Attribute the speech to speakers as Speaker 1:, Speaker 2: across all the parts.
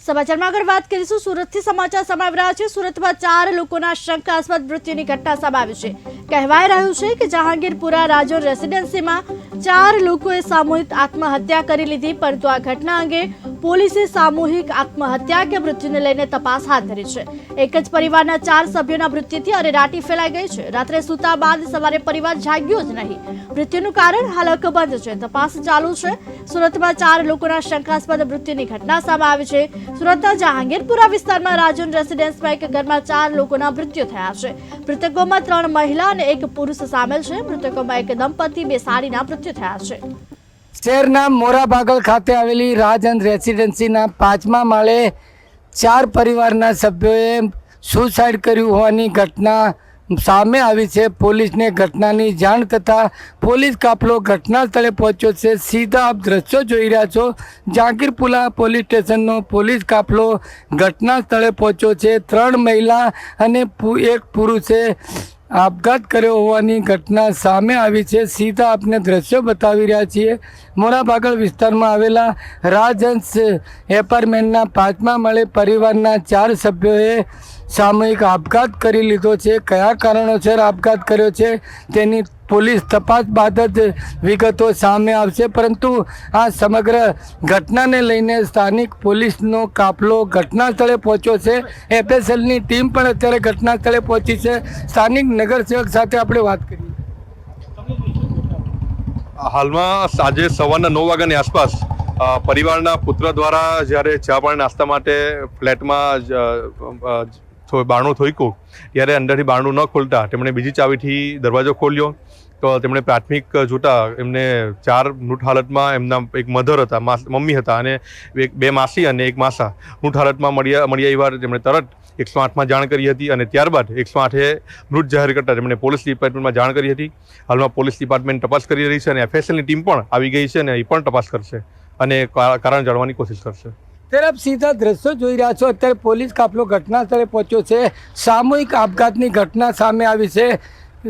Speaker 1: સમાચારમાં આગળ વાત કરીશું સુરતથી સમાચાર સામે આવી રહ્યા છે। સુરતમાં 4 લોકોના શંકાસ્પદ મૃત્યુની ઘટના સામે આવી છે। કહેવાય રહ્યું છે કે જહાંગીરપુરા રાજોર રેસિડેન્સીમાં 4 લોકોએ સામૂહિક આત્મહત્યા કરી લીધી, પરંતુ આ ઘટના અંગે પોલીસે સામૂહિક આત્મહત્યા કે મૃત્યુને લઈને તપાસ હાથ ધરી છે। એક જ પરિવારના 4 સભ્યોના મૃત્યુથી અરેરાટી ફેલાઈ ગઈ છે। રાત્રે સૂતા બાદ સવારે પરિવાર જાગ્યો જ નહીં। મૃત્યુનું કારણ હાલ અકબંધ છે, તપાસ ચાલુ છે। સુરતમાં 4 લોકોના શંકાસ્પદ મૃત્યુની ઘટના સામે આવી છે। સુરતના જહાંગીરપુરા વિસ્તારમાં રાજોન રેસિડેન્સમાં એક ઘરમાં 4 લોકોના મૃત્યુ થયા છે। મૃતકોમાં 3 મહિલા અને 1 પુરુષ સામેલ છે। મૃતકોમાં એક દંપતી, 2 સાડીના મૃત્યુ થયા છે।
Speaker 2: શહેરના મોરાબાગલ ખાતે આવેલી રાજન રેસિડેન્સીના 5મા માળે 4 પરિવારના સભ્યોએ સુસાઇડ કર્યું હોવાની ઘટના સામે આવી છે। પોલીસને ઘટનાની જાણ થતાં પોલીસ કાફલો ઘટના સ્થળે પહોંચ્યો છે। સીધા આપ દ્રશ્યો જોઈ રહ્યા છો, જહાંગીરપુરા પોલીસ સ્ટેશનનો પોલીસ કાફલો ઘટના સ્થળે પહોંચ્યો છે। 3 મહિલા અને 1 પુરુષે આપઘાત કર્યો હોવાની ઘટના સામે આવી છે। સીધા આપને દ્રશ્યો બતાવી રહ્યા છીએ। મોરાબાગલ વિસ્તારમાં આવેલા રાજહંસ એપાર્ટમેન્ટના 5મા માળે પરિવારના 4 સભ્યોએ સામૂહિક આપઘાત કરી લીધો છે। કયા કારણોસર આપઘાત કર્યો છે તેની પોલીસ તપાસ બાદ જ વિગતો સામે આવશે, પરંતુ આ સમગ્ર ઘટનાને લઈને સ્થાનિક પોલીસનો કાફલો ઘટના સ્થળે પહોંચ્યો છે। એફએસએલની ટીમ પણ અત્યારે ઘટના સ્થળે પહોંચી છે। સ્થાનિક નગરસેવક સાથે આપણે વાત કરીએ।
Speaker 3: હાલમાં સાંજે સવારના 9 વાગ્યાની આસપાસ પરિવારના પુત્ર દ્વારા જ્યારે ચા પાણી નાસ્તા માટે ફ્લેટમાં બારણું ઠોક્યું ત્યારે અંદરથી બારણું ન ખોલતા તેમણે બીજી ચાવીથી દરવાજો ખોલ્યો તો તેમણે પ્રાથમિક જોતા એમને 4 મૃત હાલતમાં એમના એક મધર હતા, મમ્મી હતા અને 2 માસી અને 1 માસા મૃત હાલતમાં મળી આવ્યા। તેમણે તરત 108માં જાણ કરી હતી અને ત્યારબાદ 108એ મૃત જાહેર કરતા તેમણે પોલીસ ડિપાર્ટમેન્ટમાં જાણ કરી હતી। હાલમાં પોલીસ ડિપાર્ટમેન્ટ તપાસ કરી રહી છે અને એફએસએલની ટીમ પણ આવી ગઈ છે અને એ પણ તપાસ કરશે અને કારણ જાણવાની કોશિશ કરશે।
Speaker 2: ત્યારે આપ સીધા દ્રશ્યો જોઈ રહ્યા છો, અત્યારે પોલીસ કાફલો ઘટના સ્થળે પહોંચ્યો છે। સામૂહિક આપઘાતની ઘટના સામે આવી છે।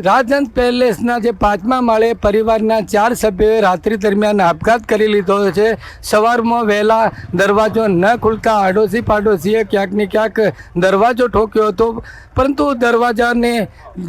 Speaker 2: રાજહંસ પેલેસના જે 5મા માળે પરિવારના 4 સભ્યોએ રાત્રિ દરમિયાન આપઘાત કરી લીધો છે। સવારમાં વહેલા દરવાજો ન ખુલતા આડોશી પાડોશીએ ક્યાંક ને ક્યાંક દરવાજો ઠોક્યો હતો, પરંતુ દરવાજાને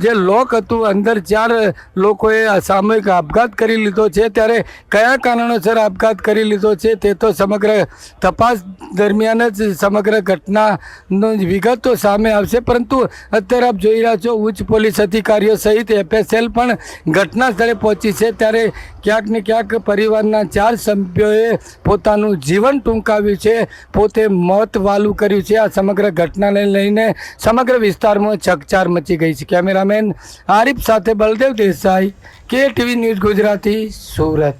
Speaker 2: જે લોક હતું અંદર 4 લોકોએ સામૂહિક આપઘાત કરી લીધો છે। ત્યારે કયા કારણોસર આપઘાત કરી લીધો છે તે તો સમગ્ર તપાસ દરમિયાન જ સમગ્ર ઘટનાનો વિગતો સામે આવશે, પરંતુ અત્યારે આપ જોઈ રહ્યા છો ઉચ્ચ પોલીસ અધિકારીઓ સહિત એફએસએલ પણ ઘટના સ્થળે પહોંચી છે। ત્યારે ક્યાંક ને ક્યાંક પરિવારના 4 સભ્યોએ પોતાનું જીવન ટૂંકાવ્યું છે, પોતે મોત વાલું કર્યું છે। આ સમગ્ર ઘટનાને લઈને સમગ્ર વિસ્તારમાં ચકચાર મચી ગઈ છે। કેમેરામેન આરિફ સાથે બલદેવ દેસાઈ, KTV ન્યૂઝ ગુજરાતી, સુરત।